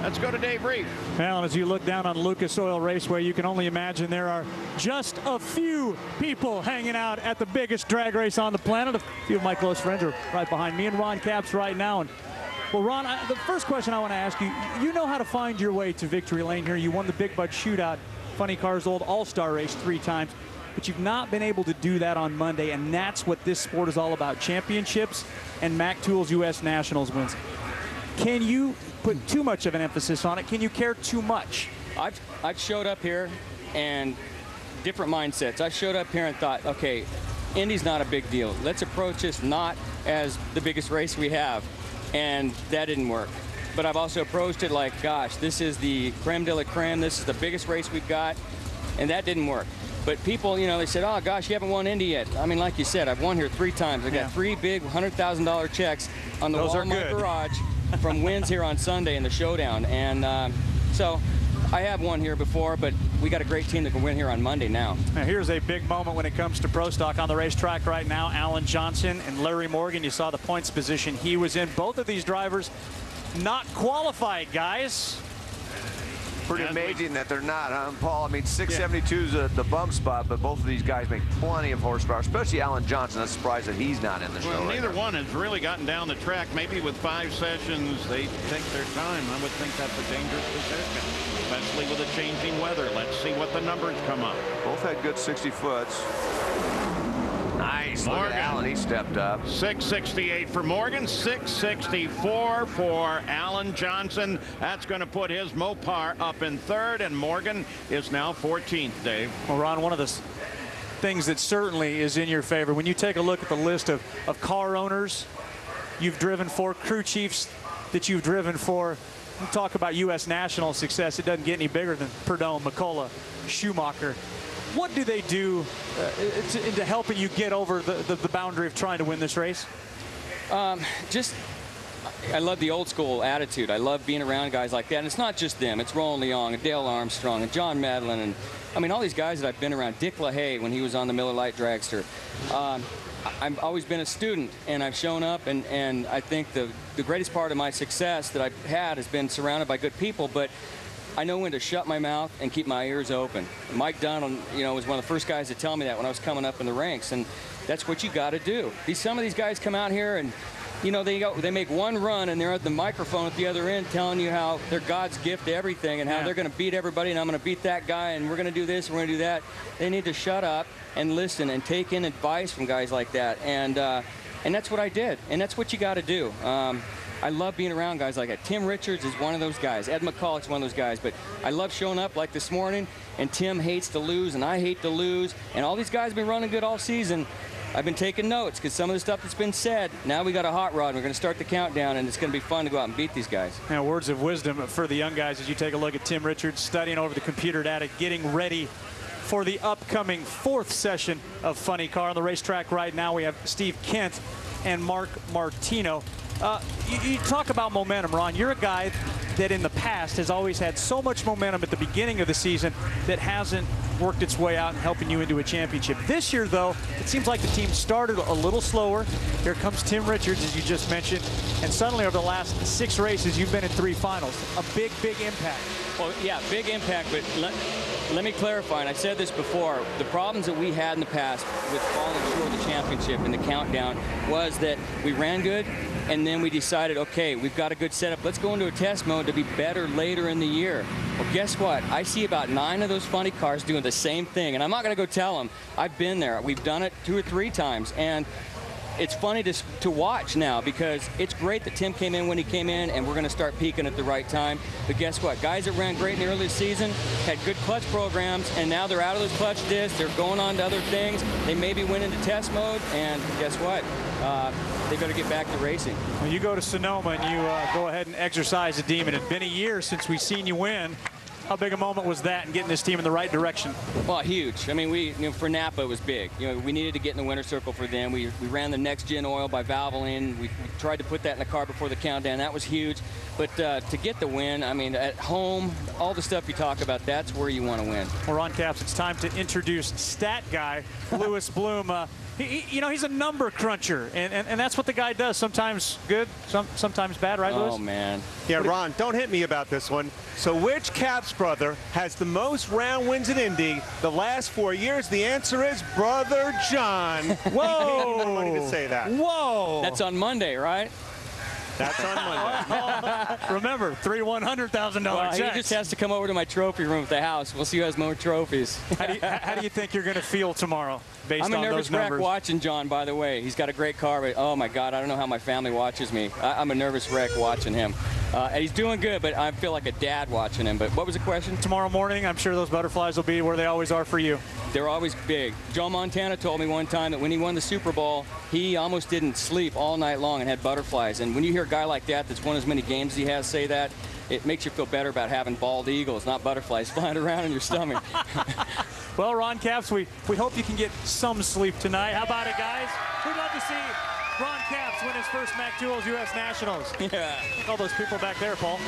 Let's go to Dave Reed. Well, as you look down on Lucas Oil Raceway, you can only imagine there are just a few people hanging out at the biggest drag race on the planet. A few of my close friends are right behind me and Ron Capps right now. And well, Ron, the first question I want to ask you, you know how to find your way to victory lane here. You won the Big Bud Shootout, Funny Cars Old All-Star Race 3 times, but you've not been able to do that on Monday, and that's what this sport is all about, championships and Mac Tools U.S. Nationals wins. Can you put too much of an emphasis on it? Can you care too much? I've showed up here and different mindsets. I showed up here and thought, okay, Indy's not a big deal. Let's approach this not as the biggest race we have. And that didn't work. But I've also approached it like, gosh, this is the creme de la creme. This is the biggest race we've got. And that didn't work. But people, you know, they said, oh, gosh, you haven't won Indy yet. I mean, like you said, I've won here 3 times. I got 3 big $100,000 checks on the wall of my garage from wins here on Sunday in the showdown. And so I have won here before, but we got a great team that can win here on Monday now. Now here's a big moment when it comes to Pro Stock on the racetrack right now. Alan Johnson and Larry Morgan, you saw the points position he was in. Both of these drivers not qualified, guys. Pretty amazing that they're not, huh, Paul? I mean, 672 is the bump spot, but both of these guys make plenty of horsepower, especially Alan Johnson. I'm surprised that he's not in the show. Well, neither one has really gotten down the track. Maybe with 5 sessions, they take their time. I would think that's a dangerous position, especially with the changing weather. Let's see what the numbers come up. Both had good 60 foots. Nice. Look Morgan. at Alan. He stepped up. 668 for Morgan, 664 for Alan Johnson. That's going to put his Mopar up in 3rd, and Morgan is now 14th, Dave. Well, Ron, one of the things that certainly is in your favor, when you take a look at the list of car owners you've driven for, crew chiefs that you've driven for, you talk about U.S. national success, it doesn't get any bigger than Perdome, McCullough, Schumacher. What do they do into helping you get over the boundary of trying to win this race? I love the old school attitude. I love being around guys like that. And it's not just them. It's Roland Leong and Dale Armstrong and John Madlin. And I mean, all these guys that I've been around. Dick LaHaye when he was on the Miller Lite Dragster. I've always been a student, and I've shown up. And I think the greatest part of my success that I've had has been surrounded by good people. But I know when to shut my mouth and keep my ears open. Mike Dunn, you know, was one of the first guys to tell me that when I was coming up in the ranks, and that's what you got to do. Some of these guys come out here and, you know, they make one run and they're at the microphone at the other end telling you how they're God's gift to everything and how they're going to beat everybody and I'm going to beat that guy and we're going to do this and we're going to do that. They need to shut up and listen and take in advice from guys like that, and that's what I did, and that's what you got to do. I love being around guys like that. Tim Richards is one of those guys. Ed McCulloch's one of those guys. But I love showing up like this morning, and Tim hates to lose, and I hate to lose. And all these guys have been running good all season. I've been taking notes because some of the stuff that's been said, now we got a hot rod, and we're going to start the countdown, and it's going to be fun to go out and beat these guys. Now, words of wisdom for the young guys as you take a look at Tim Richards studying over the computer data, getting ready for the upcoming 4th session of Funny Car. On the racetrack right now, we have Steve Kent and Mark Martino. You talk about momentum, Ron. You're a guy that in the past has always had so much momentum at the beginning of the season that hasn't worked its way out and helping you into a championship. This year, though, it seems like the team started a little slower. Here comes Tim Richards, as you just mentioned, and suddenly over the last 6 races, you've been in 3 finals. A big, big impact. Well, yeah, big impact, but let me clarify, and I said this before, the problems that we had in the past with falling short of the championship and the countdown was that we ran good, and then we decided, okay, we've got a good setup. Let's go into a test mode to be better later in the year. Well, guess what? I see about 9 of those funny cars doing the same thing, and I'm not going to go tell them. I've been there. We've done it 2 or 3 times, and it's funny to watch now because it's great that Tim came in when he came in, and we're going to start peaking at the right time. But guess what? Guys that ran great in the early season had good clutch programs, and now they're out of those clutch discs. They're going on to other things. They maybe went into test mode, and guess what? They better get back to racing. When you go to Sonoma and you go ahead and exercise a demon, it's been a year since we've seen you win. How big a moment was that in getting this team in the right direction? Well, huge. I mean, for Napa, it was big. We needed to get in the winner circle for them. We ran the next gen oil by Valvoline. We tried to put that in the car before the countdown. That was huge. But to get the win, I mean, at home, all the stuff you talk about, that's where you want to win. Well, Ron Capps, it's time to introduce stat guy Lewis Bloom. You know, he's a number cruncher, and that's what the guy does. Sometimes good, sometimes bad, right, Lewis? Oh, man. Yeah, Ron, don't hit me about this one. So which Capps brother has the most round wins in Indy the last 4 years? The answer is Brother John. Whoa! No money to say that. Whoa! That's on Monday, right? That's on Monday. Remember, 3 $100,000 Well, he checks. just has to come over to my trophy room at the house. We'll see who has more trophies. How do you think you're going to feel tomorrow based I'm a on nervous those numbers? wreck watching John, by the way. He's got a great car, but oh my God, I don't know how my family watches me. I'm a nervous wreck watching him. And he's doing good, but I feel like a dad watching him. But what was the question? Tomorrow morning, I'm sure those butterflies will be where they always are for you. They're always big. Joe Montana told me one time that when he won the Super Bowl, he almost didn't sleep all night long and had butterflies. And when you hear a guy like that that's won as many games as he has say that, it makes you feel better about having bald eagles, not butterflies flying around in your stomach. Well, Ron Capps, we hope you can get some sleep tonight. How about it, guys? We'd love to see Ron Capps win his first Mac Jewels U.S. Nationals. Yeah. All those people back there, Paul.